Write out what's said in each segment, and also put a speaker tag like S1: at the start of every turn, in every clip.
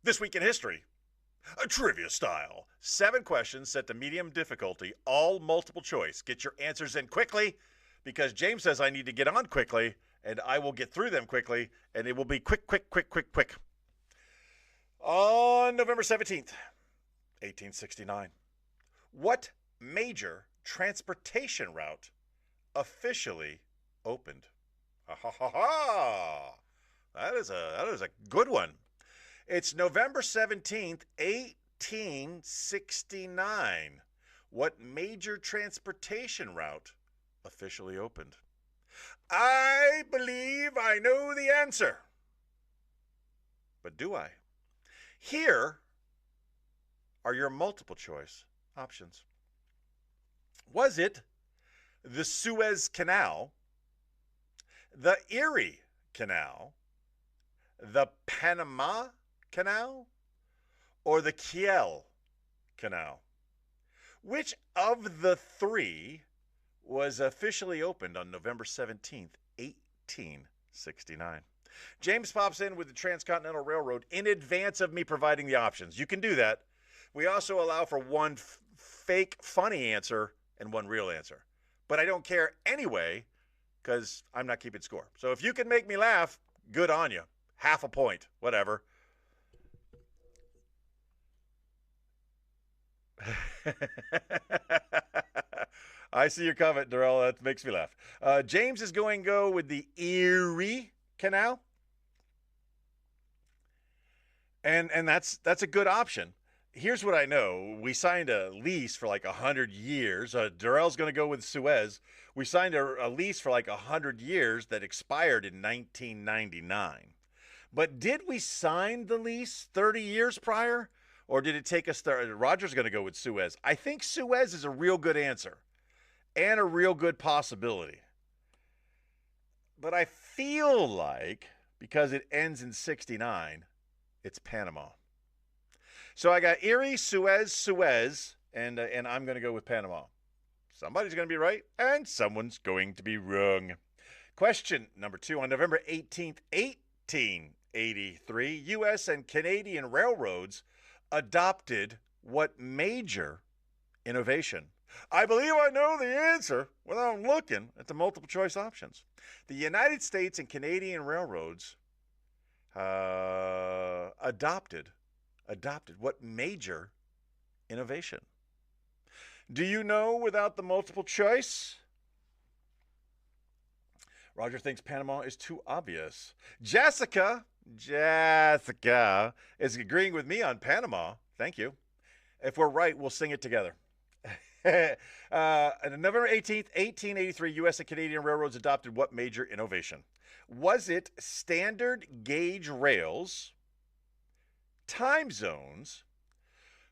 S1: This week in history, a trivia style. 7 questions set to medium difficulty, all multiple choice. Get your answers in quickly because James says I need to get on quickly, and I will get through them quickly, and it will be quick, quick, quick, quick, quick. On November 17th, 1869, what major transportation route officially opened? Ha ha ha ha! That is a good one. It's November 17th, 1869. What major transportation route officially opened? I believe I know the answer. But do I? Here are your multiple choice options. Was it the Suez Canal, the Erie Canal, the Panama Canal, or the Kiel Canal? Which of the 3 was officially opened on November 17th, 1869? James pops in with the Transcontinental Railroad in advance of me providing the options. You can do that. We also allow for one fake funny answer and one real answer. But I don't care anyway because I'm not keeping score. So if you can make me laugh, good on you. Half a point, whatever. I see your comment, Darrell. That makes me laugh. James is going to go with the Erie Canal. And that's a good option. Here's what I know. We signed a lease for like 100 years. Darrell's going to go with Suez. We signed a lease for like 100 years that expired in 1999. But did we sign the lease 30 years prior? Or did it take us there? Roger's going to go with Suez. I think Suez is a real good answer and a real good possibility. But I feel like, because it ends in 69, it's Panama. So I got Erie, Suez, and I'm going to go with Panama. Somebody's going to be right, and someone's going to be wrong. Question number 2. On November 18th, 1883, U.S. and Canadian railroads adopted what major innovation? I believe I know the answer without looking at the multiple choice options. The United States and Canadian railroads adopted what major innovation? Do you know without the multiple choice? Roger thinks Panama is too obvious. Jessica is agreeing with me on Panama. Thank you. If we're right, we'll sing it together. On November 18th, 1883, U.S. and Canadian railroads adopted what major innovation? Was it standard gauge rails, time zones,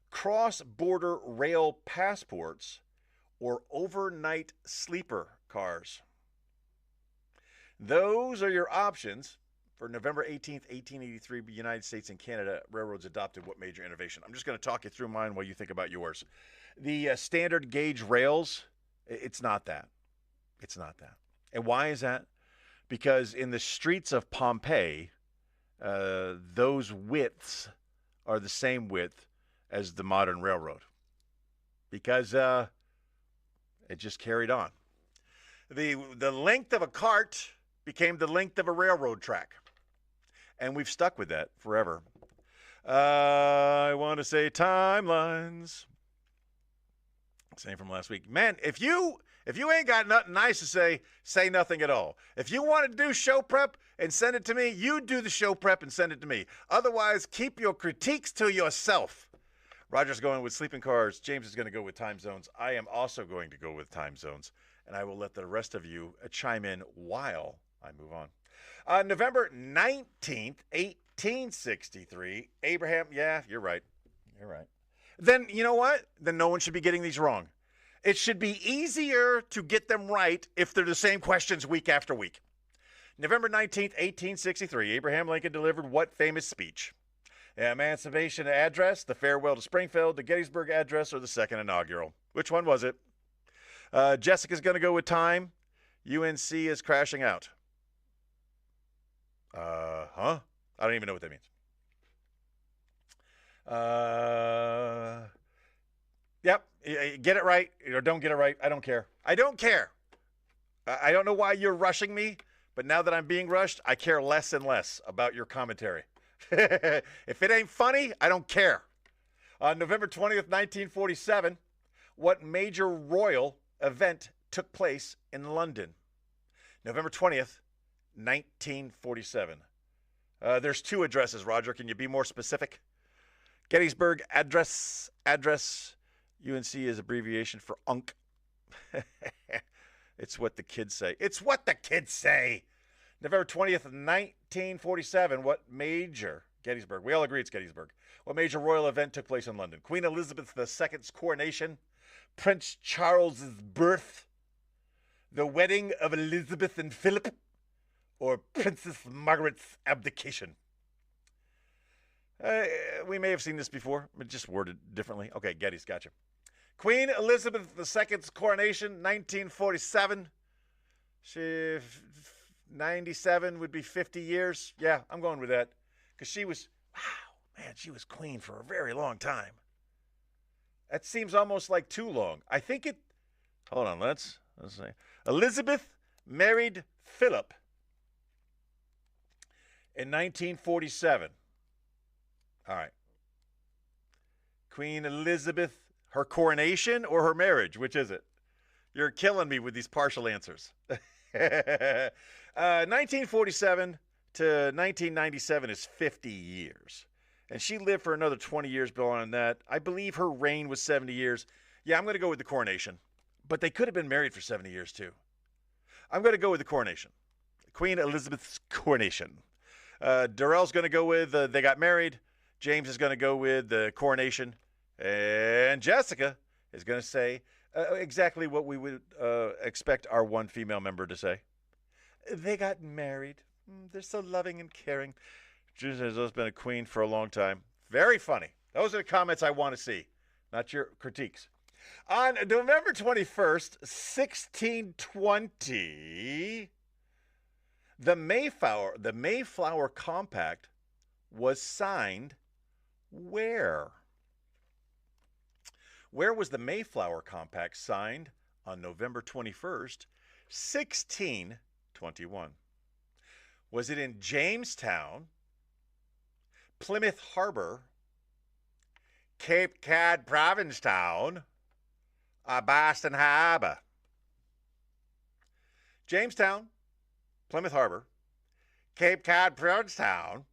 S1: cross-border rail passports, or overnight sleeper cars? Those are your options for November 18th, 1883, United States and Canada railroads adopted what major innovation? I'm just going to talk you through mine while you think about yours. The standard gauge rails, it's not that. It's not that. And why is that? Because in the streets of Pompeii, those widths are the same width as the modern railroad. Because it just carried on. The length of a cart became the length of a railroad track. And we've stuck with that forever. I want to say timelines. Same from last week. Man, if you ain't got nothing nice to say nothing at all. If you want to do show prep and send it to me, you do the show prep and send it to me. Otherwise, keep your critiques to yourself. Roger's going with sleeping cars. James is going to go with time zones. I am also going to go with time zones. And I will let the rest of you chime in while I move on. November 19th, 1863, Abraham, yeah, you're right. You're right. Then, you know what? Then no one should be getting these wrong. It should be easier to get them right if they're the same questions week after week. November 19th, 1863, Abraham Lincoln delivered what famous speech? The Emancipation Address, the Farewell to Springfield, the Gettysburg Address, or the Second Inaugural? Which one was it? Jessica's going to go with time. UNC is crashing out. I don't even know what that means. Yep. Get it right or don't get it right. I don't care. I don't care. I don't know why you're rushing me, but now that I'm being rushed, I care less and less about your commentary. If it ain't funny, I don't care. On November 20th, 1947, what major royal event took place in London? November 20th, 1947. There's two addresses, Roger. Can you be more specific? Gettysburg address. UNC is abbreviation for UNC. It's what the kids say. It's what the kids say. November 20th, 1947. What major, Gettysburg. We all agree it's Gettysburg. What major royal event took place in London? Queen Elizabeth II's coronation, Prince Charles's birth, the wedding of Elizabeth and Philip, or Princess Margaret's abdication? We may have seen this before, but just worded differently. Okay, Getty's got you. Queen Elizabeth II's coronation, 1947. 97 would be 50 years. Yeah, I'm going with that. Because she was, wow, man, she was queen for a very long time. That seems almost like too long. I think it, hold on, let's see. Elizabeth married Philip in 1947. All right. Queen Elizabeth, her coronation or her marriage? Which is it? You're killing me with these partial answers. 1947 to 1997 is 50 years. And she lived for another 20 years beyond that. I believe her reign was 70 years. Yeah, I'm going to go with the coronation. But they could have been married for 70 years too. I'm going to go with the coronation. Queen Elizabeth's coronation. Darrell's going to go with they got married. James is going to go with the coronation. And Jessica is going to say exactly what we would expect our one female member to say. They got married. They're so loving and caring. Jessica has been a queen for a long time. Very funny. Those are the comments I want to see, not your critiques. On November 21st, 1620, the Mayflower Compact was signed where? Where was the Mayflower Compact signed on November 21st, 1621? Was it in Jamestown, Plymouth Harbor, Cape Cod Provincetown, or Boston Harbor? Jamestown, Plymouth Harbor, Cape Cod Provincetown,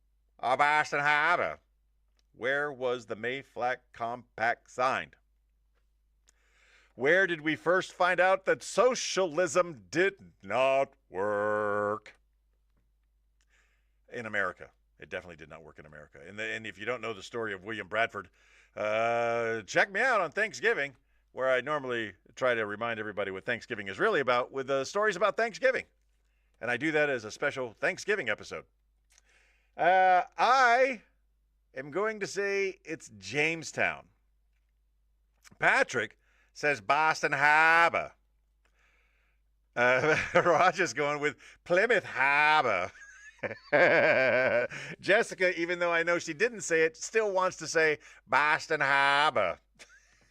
S1: or Boston Harbor? Where was the Mayflower Compact signed? Where did we first find out that socialism did not work? In America. It definitely did not work in America. And if you don't know the story of William Bradford, check me out on Thanksgiving, where I normally try to remind everybody what Thanksgiving is really about with stories about Thanksgiving. And I do that as a special Thanksgiving episode. I am going to say it's Jamestown. Patrick says Boston Harbor. Roger's going with Plymouth Harbor. Jessica, even though I know she didn't say it, still wants to say Boston Harbor.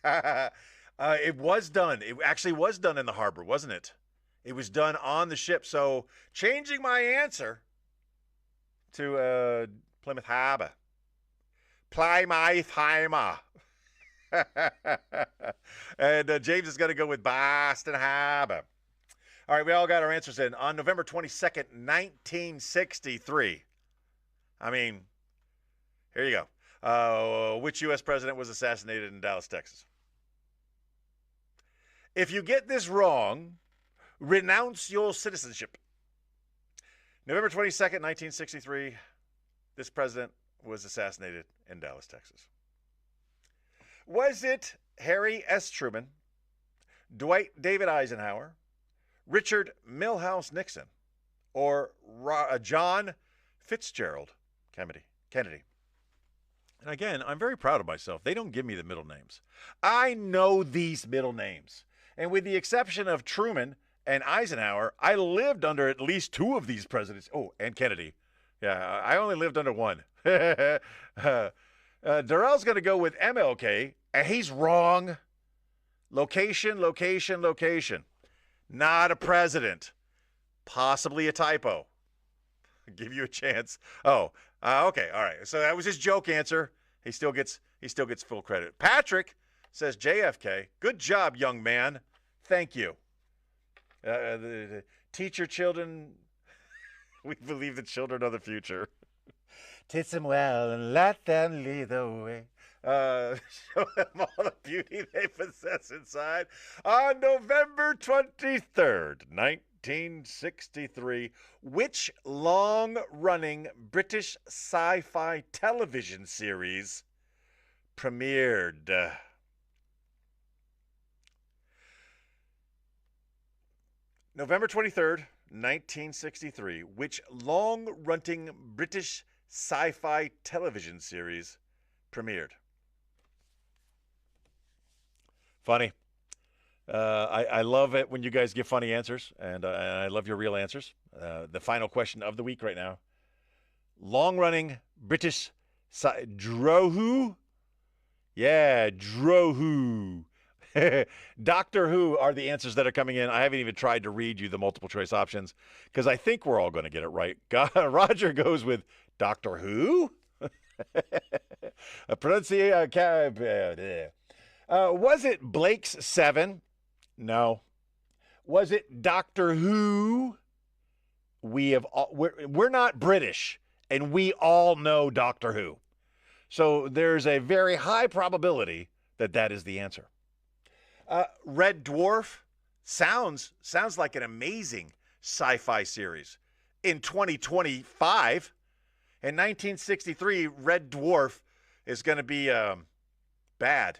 S1: It was done. It actually was done in the harbor, wasn't it? It was done on the ship. So changing my answer to Plymouth Harbor. Plymouth Harbor. And James is going to go with Boston Harbor. All right, we all got our answers in. On November 22nd, 1963. I mean, here you go. Which U.S. president was assassinated in Dallas, Texas? If you get this wrong, renounce your citizenship. November 22nd, 1963, this president was assassinated in Dallas, Texas. Was it Harry S. Truman, Dwight David Eisenhower, Richard Milhouse Nixon, or John Fitzgerald Kennedy? And again, I'm very proud of myself. They don't give me the middle names. I know these middle names. And with the exception of Truman and Eisenhower, I lived under at least two of these presidents. Oh, and Kennedy. Yeah, I only lived under one. Darrell's going to go with MLK, and he's wrong. Location, location, location. Not a president. Possibly a typo. Give you a chance. Oh, okay, all right. So that was his joke answer. He still gets full credit. Patrick says JFK. Good job, young man. Thank you. Teach your children. We believe the children are the future. Teach them well and let them lead the way. Show them all the beauty they possess inside. On November 23rd, 1963, which long-running British sci-fi television series premiered? November 23rd, 1963, which long-running British sci-fi television series premiered? Funny. I love it when you guys give funny answers, and I love your real answers. The final question of the week right now. Long-running British Drohu? Yeah, Drohu. Doctor Who are the answers that are coming in. I haven't even tried to read you the multiple choice options because I think we're all going to get it right. Roger goes with Doctor Who? Was it Blake's 7? No. Was it Doctor Who? We're not British, and we all know Doctor Who. So there's a very high probability that that is the answer. Red Dwarf sounds like an amazing sci-fi series. In 2025, in 1963, Red Dwarf is going to be bad.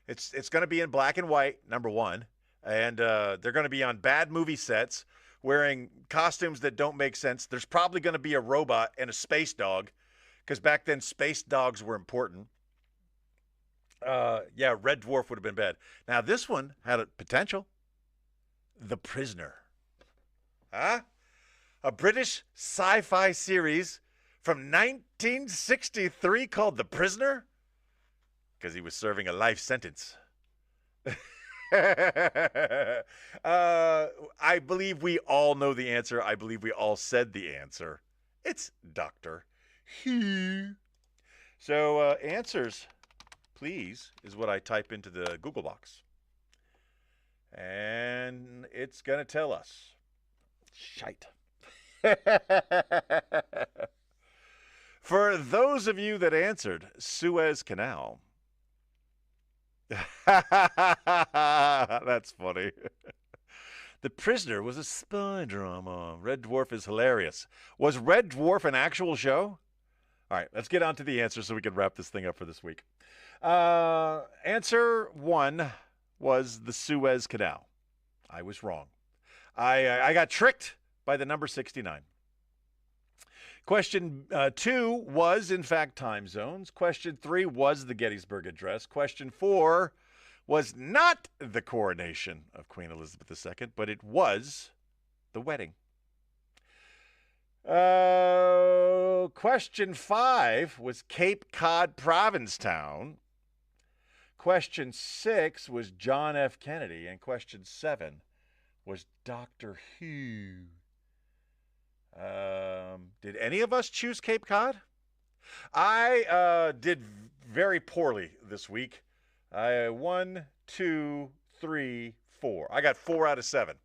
S1: It's going to be in black and white, number one, and they're going to be on bad movie sets wearing costumes that don't make sense. There's probably going to be a robot and a space dog, because back then space dogs were important. Yeah, Red Dwarf would have been bad. Now, this one had a potential. The Prisoner. Huh? A British sci-fi series from 1963 called The Prisoner? Because he was serving a life sentence. I believe we all know the answer. I believe we all said the answer. It's Doctor Who. So, answers, please, is what I type into the Google box. And it's going to tell us. Shite. For those of you that answered Suez Canal. That's funny. The Prisoner was a spy drama. Red Dwarf is hilarious. Was Red Dwarf an actual show? All right, let's get on to the answer so we can wrap this thing up for this week. Answer 1 was the Suez Canal. I was wrong. I got tricked by the number 69. Question 2 was, in fact, time zones. Question 3 was the Gettysburg Address. Question 4 was not the coronation of Queen Elizabeth II, but it was the wedding. Question 5 was Cape Cod, Provincetown. Question 6 was John F. Kennedy, and question 7 was Doctor Who. Did any of us choose Cape Cod? I did very poorly this week. 1, 2, 3, 4. I got 4 out of 7.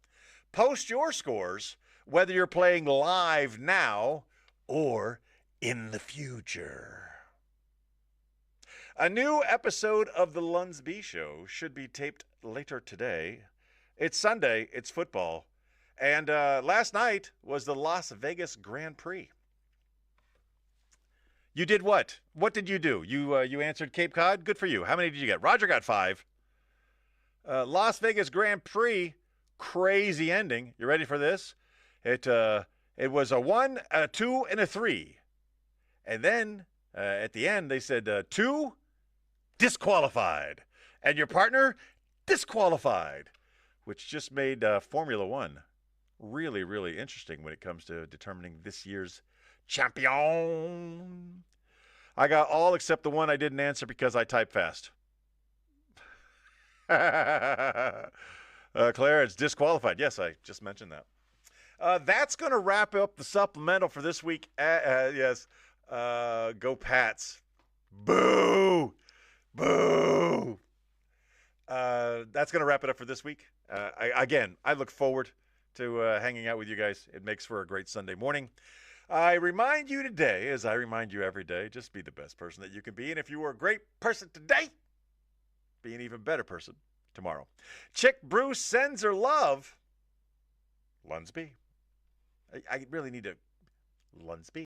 S1: Post your scores, whether you're playing live now or in the future. A new episode of The Lunsby Show should be taped later today. It's Sunday, it's football, and last night was the Las Vegas Grand Prix. You did what? What did you do? You answered Cape Cod? Good for you. How many did you get? Roger got 5. Las Vegas Grand Prix, crazy ending. You ready for this? It was a 1, a 2, and a 3. And then at the end they said 2, disqualified. And your partner, disqualified. Which just made Formula One really, really interesting when it comes to determining this year's champion. I got all except the one I didn't answer because I type fast. Claire, it's disqualified. Yes, I just mentioned that. That's going to wrap up the supplemental for this week. Yes. Go Pats. Boo. Boo. That's going to wrap it up for this week. I look forward to hanging out with you guys. It makes for a great Sunday morning. I remind you today, as I remind you every day, just be the best person that you can be. And if you were a great person today, be an even better person tomorrow. Chick Bruce sends her love. Lunsby. I really need to. Lunsby.